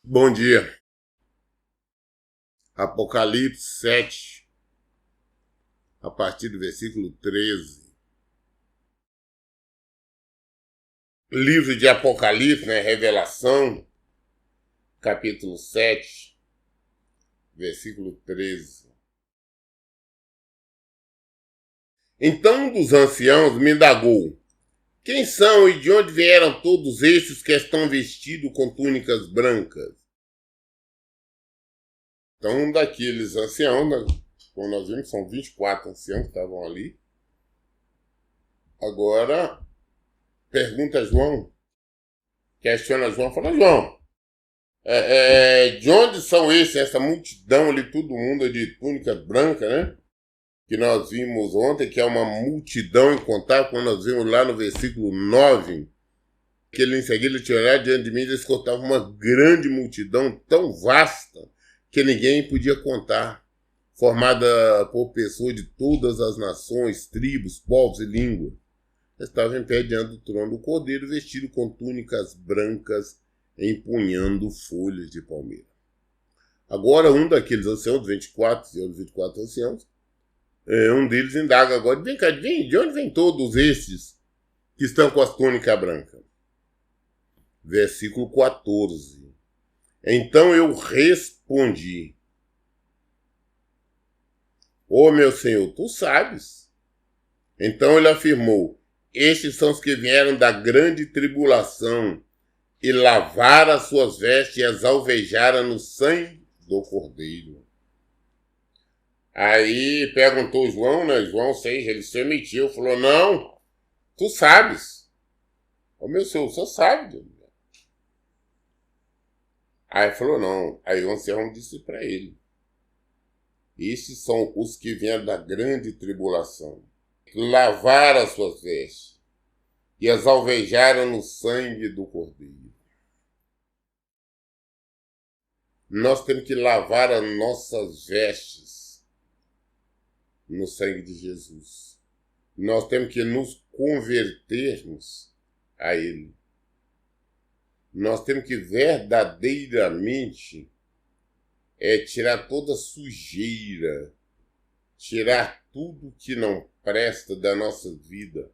Bom dia. Apocalipse 7, a partir do versículo 13. Livro de Apocalipse, Revelação, capítulo 7, versículo 13. Então um dos anciãos me indagou: quem são e de onde vieram todos estes que estão vestidos com túnicas brancas? Então um daqueles anciãos, como nós vimos, são 24 anciãos que estavam ali. Agora, pergunta a João, questiona João, fala: João, de onde são essa multidão ali, todo mundo de túnica branca, né? Que nós vimos ontem, que é uma multidão incontável, quando nós vimos lá no versículo 9, que ele em seguida tirará diante de mim, eles contavam uma grande multidão tão vasta que ninguém podia contar, formada por pessoas de todas as nações, tribos, povos e línguas. Estavam em pé diante do trono do Cordeiro, vestido com túnicas brancas, empunhando folhas de palmeira. Agora, um daqueles anciãos, 24 anciãos, um deles indaga agora: vem cá, de onde vêm todos estes que estão com as túnicas brancas? Versículo 14. Então eu respondi: Ô meu Senhor, tu sabes. Então ele afirmou: estes são os que vieram da grande tribulação e lavaram as suas vestes e as alvejaram no sangue do Cordeiro. Aí perguntou João, João 6, ele se omitiu, falou: não, tu sabes. Ô meu Senhor, o senhor sabe. Aí falou: não. Aí o ancião disse para ele: estes são os que vieram da grande tribulação, lavaram as suas vestes e as alvejaram no sangue do Cordeiro. Nós temos que lavar as nossas vestes no sangue de Jesus. Nós temos que nos convertermos a Ele. Nós temos que verdadeiramente tirar toda sujeira, tirar tudo que não presta da nossa vida,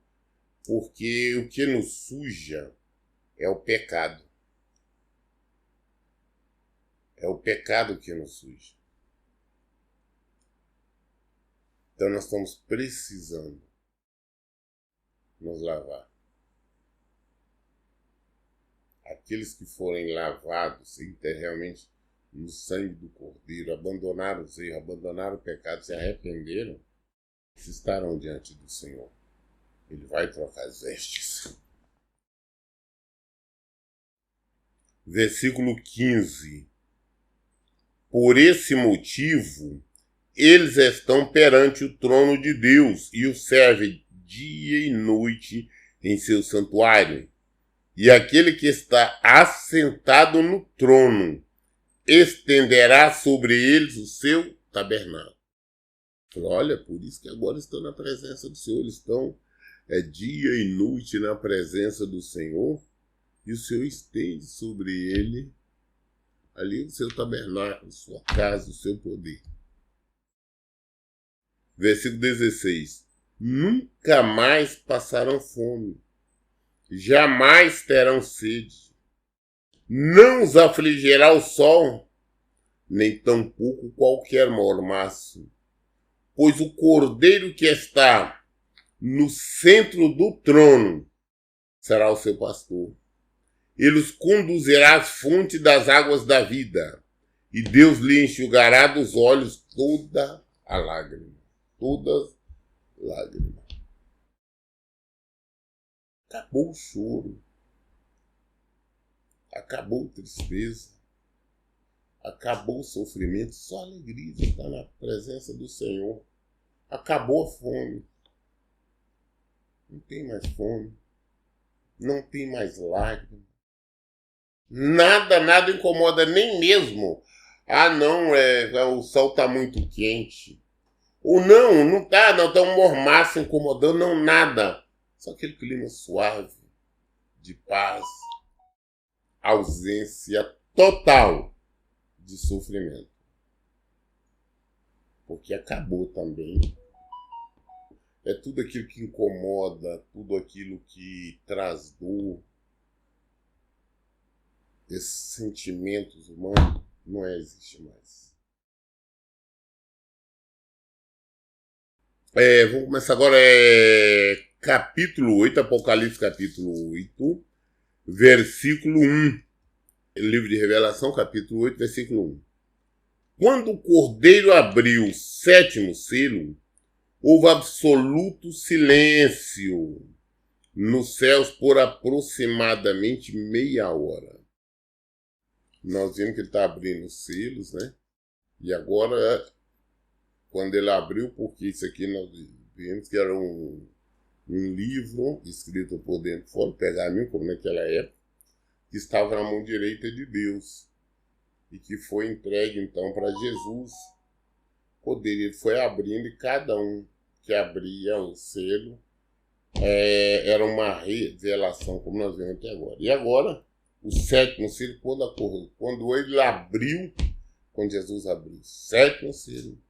porque o que nos suja é o pecado. É o pecado que nos suja. Então nós estamos precisando nos lavar. Aqueles que forem lavados realmente no sangue do Cordeiro, abandonaram os erros, abandonaram o pecado, se arrependeram, se estarão diante do Senhor. Ele vai trocar as vestes. Versículo 15. Por esse motivo, eles estão perante o trono de Deus e o servem dia e noite em seu santuário. E aquele que está assentado no trono estenderá sobre eles o seu tabernáculo. Olha, por isso que agora estão na presença do Senhor. Eles estão dia e noite na presença do Senhor, e o Senhor estende sobre ele ali o seu tabernáculo, sua casa, o seu poder. Versículo 16. Nunca mais passarão fome, jamais terão sede. Não os afligirá o sol, nem tampouco qualquer mormaço, pois o Cordeiro que está no centro do trono será o seu pastor. Ele os conduzirá às fontes das águas da vida, e Deus lhe enxugará dos olhos toda a lágrima. Todas lágrimas. Acabou o choro. Acabou a tristeza. Acabou o sofrimento. Só a alegria de estar na presença do Senhor. Acabou a fome. Não tem mais fome. Não tem mais lágrimas. Nada incomoda, nem mesmo. O sol está muito quente. Ou não tá um mormaço incomodando, não, nada. Só aquele clima suave, de paz, ausência total de sofrimento. Porque acabou também. É tudo aquilo que incomoda, tudo aquilo que traz dor. Esses sentimentos humanos não existe mais. Vamos começar agora. Capítulo 8, Apocalipse capítulo 8, versículo 1. Livro de Revelação, capítulo 8, versículo 1. Quando o Cordeiro abriu o 7º selo, houve absoluto silêncio nos céus por aproximadamente meia hora. Nós vimos que ele está abrindo os selos, né? E agora, quando ele abriu, porque isso aqui nós vimos que era um livro escrito por dentro fora, pergaminho, como naquela época, que estava na mão direita de Deus e que foi entregue então para Jesus. Ele foi abrindo e cada um que abria o selo era uma revelação, como nós vemos até agora. E agora, o 7º selo, quando ele abriu, quando Jesus abriu o 7º selo,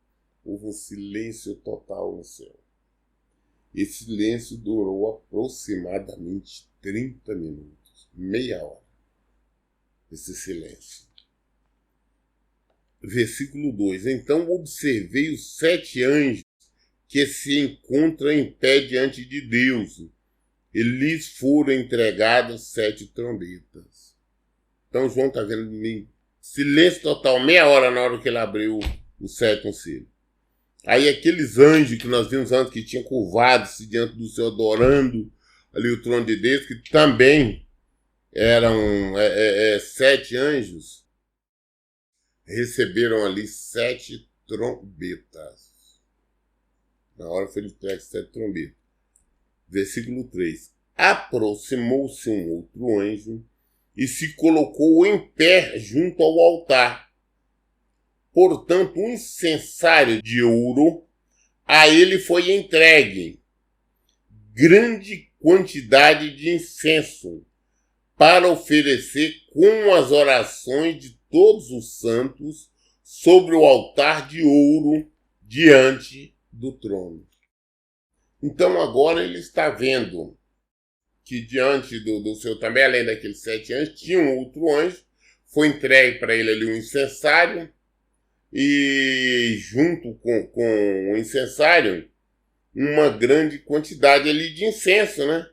houve um silêncio total no céu. Esse silêncio durou aproximadamente 30 minutos, meia hora. Esse silêncio. Versículo 2. Então observei os 7 anjos que se encontram em pé diante de Deus. E lhes foram entregadas 7 trombetas. Então João está vendo silêncio total, meia hora na hora que ele abriu o 7º selo. Aí aqueles anjos que nós vimos antes, que tinham curvado-se diante do Senhor, adorando ali o trono de Deus, que também eram 7 anjos, receberam ali 7 trombetas. Na hora foi entregue 7 trombetas. Versículo 3. Aproximou-se um outro anjo e se colocou em pé junto ao altar. Portanto, um incensário de ouro a ele foi entregue, grande quantidade de incenso, para oferecer com as orações de todos os santos sobre o altar de ouro diante do trono. Então agora ele está vendo que diante do seu também, além daqueles 7 anjos, tinha um outro anjo, foi entregue para ele ali um incensário, e junto com o incensário, uma grande quantidade ali de incenso, né?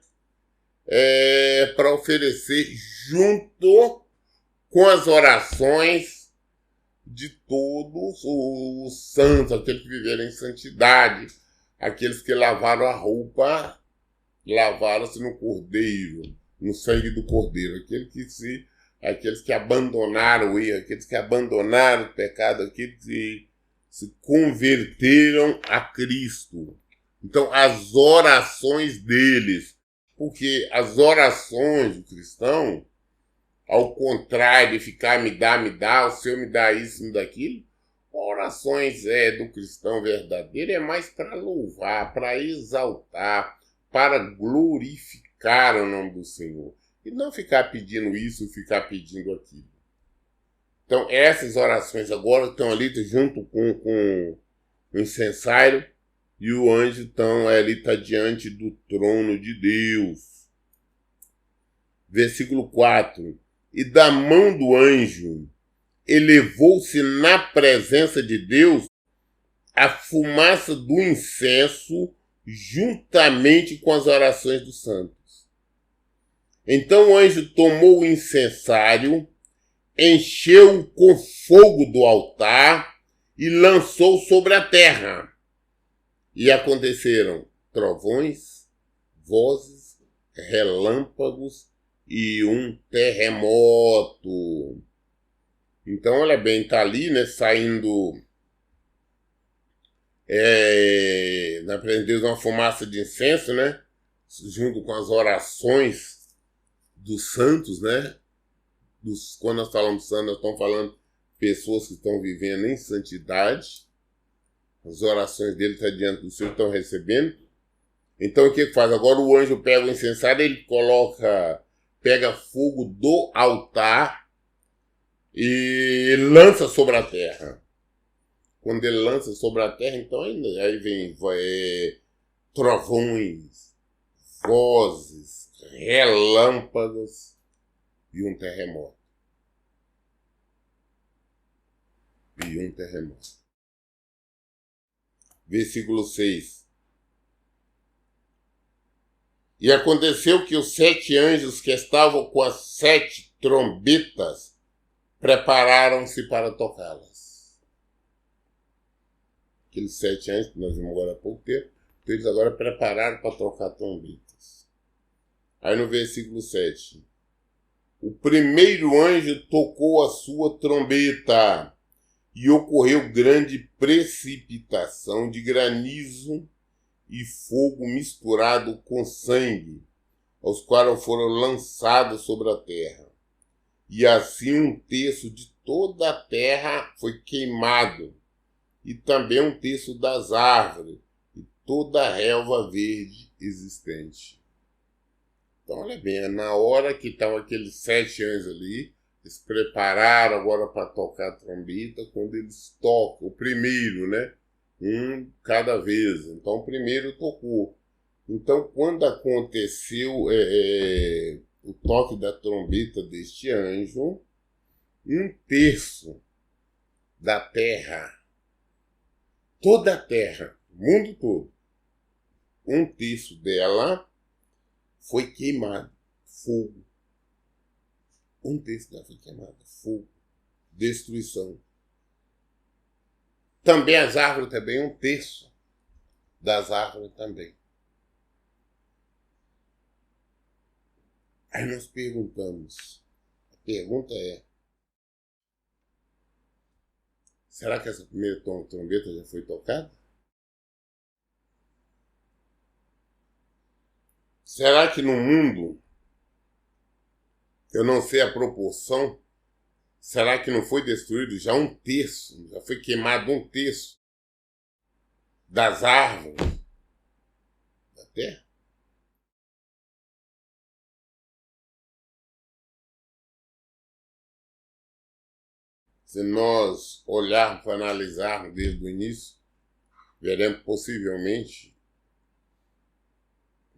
Para oferecer junto com as orações de todos os santos, aqueles que viveram em santidade, aqueles que lavaram a roupa, lavaram-se no cordeiro, no sangue do cordeiro, aqueles que abandonaram o erro, aqueles que abandonaram o pecado, aqueles que se converteram a Cristo. Então, as orações deles, porque as orações do cristão, ao contrário de ficar me dá, o Senhor me dá isso, me dá aquilo, orações do cristão verdadeiro é mais para louvar, para exaltar, para glorificar o nome do Senhor. E não ficar pedindo isso, ficar pedindo aquilo. Então, essas orações agora estão ali junto com o incensário, e o anjo está diante do trono de Deus. Versículo 4. E da mão do anjo elevou-se na presença de Deus a fumaça do incenso juntamente com as orações dos santos. Então o anjo tomou o incensário, encheu com fogo do altar e lançou sobre a terra. E aconteceram trovões, vozes, relâmpagos e um terremoto. Então, olha bem, está ali, né, saindo na presença de Deus uma fumaça de incenso, né, junto com as orações dos santos, né? Quando nós falamos santos, nós estamos falando pessoas que estão vivendo em santidade. As orações dele estão diante do Senhor, estão recebendo. Então o que faz? Agora o anjo pega o incensário, ele pega fogo do altar e lança sobre a terra. Quando ele lança sobre a terra, então aí vem trovões, vozes, relâmpagos e um terremoto. Versículo 6. E aconteceu que os 7 anjos que estavam com as 7 trombetas prepararam-se para tocá-las. Aqueles 7 anjos que nós vimos agora há pouco tempo, então eles agora prepararam para tocar trombetas. Aí no versículo 7. O primeiro anjo tocou a sua trombeta e ocorreu grande precipitação de granizo e fogo misturado com sangue, os quais foram lançados sobre a terra. E assim 1/3 de toda a terra foi queimado, e também 1/3 das árvores, e toda a relva verde existente. Então, olha bem, na hora que estavam aqueles 7 anjos ali, eles prepararam agora para tocar a trombeta, quando eles tocam, o primeiro, né? Um cada vez. Então, o primeiro tocou. Então, quando aconteceu o toque da trombeta deste anjo, 1/3 da terra, toda a terra, o mundo todo, 1/3 dela foi queimado, fogo. 1/3 dela foi queimada, fogo, destruição. Também as árvores, também 1/3 das árvores também. Aí nós perguntamos, a pergunta é, será que essa primeira trombeta já foi tocada? Será que no mundo, eu não sei a proporção, será que não foi destruído já 1/3, já foi queimado 1/3 das árvores da terra? Se nós olharmos para analisarmos desde o início, veremos possivelmente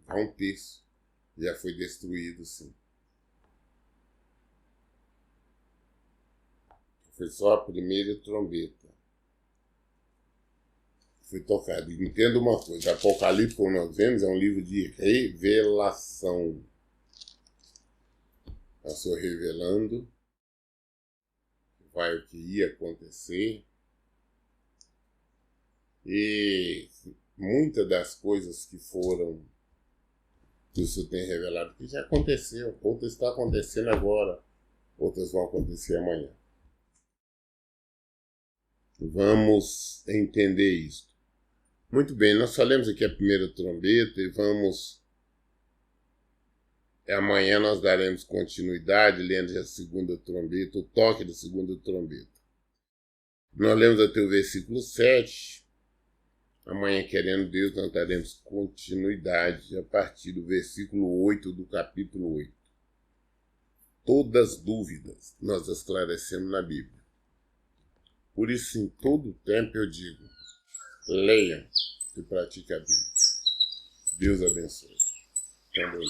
1/3 já foi destruído, sim. Foi só a primeira trombeta. Foi tocada. E entenda uma coisa, Apocalipse, como nós vemos, é um livro de revelação. Passou revelando o que ia acontecer. E muitas das coisas que foram, que o Senhor tem revelado, que já aconteceu, outras estão acontecendo agora, outras vão acontecer amanhã. Vamos entender isso. Muito bem, nós falamos aqui a primeira trombeta e amanhã nós daremos continuidade, lendo a segunda trombeta, o toque da segunda trombeta. Nós lemos até o versículo 7. Amanhã, querendo Deus, nós daremos continuidade a partir do versículo 8 do capítulo 8. Todas as dúvidas nós esclarecemos na Bíblia. Por isso, em todo tempo eu digo, leiam e pratiquem a Bíblia. Deus abençoe. Também.